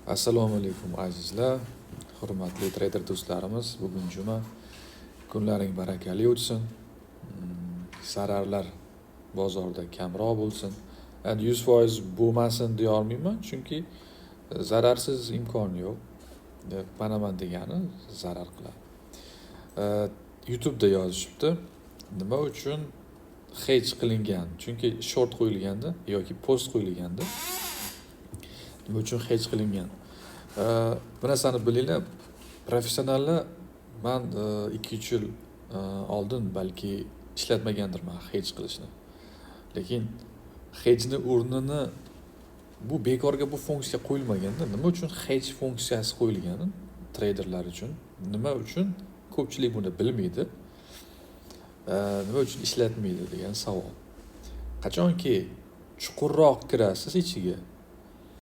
Assalomu alaykum azizlar, hurmatli trader do'stlarimiz. Bugun juma, kunlaring barakali o'tsin. Zararlar bozorda kamroq bo'lsin. Endi 100% bo'lmasin deya olmayman, chunki zararsiz imkon yo'q. Manaman degani zarar qiladi. YouTube'da yozishibdi. Nima uchun hedge qilingan? Chunki short qo'yilganda yoki post qo'yilganda nima uchun hedge qilingan? Bir narsani bilinglar, professionallar man 2-3 yil oldin balki ishlatmagandirman hedge qilishni. Lekin hedge'ni o'rnini bu bekorga bu funksiya qo'yilmaganda, nima uchun hedge funksiyasi qo'yilgani traderlar uchun, nima uchun ko'pchilik buni bilmaydi, nima uchun ishlatmaydi degan savol. Qachonki chuqurroq kirasiz ichiga,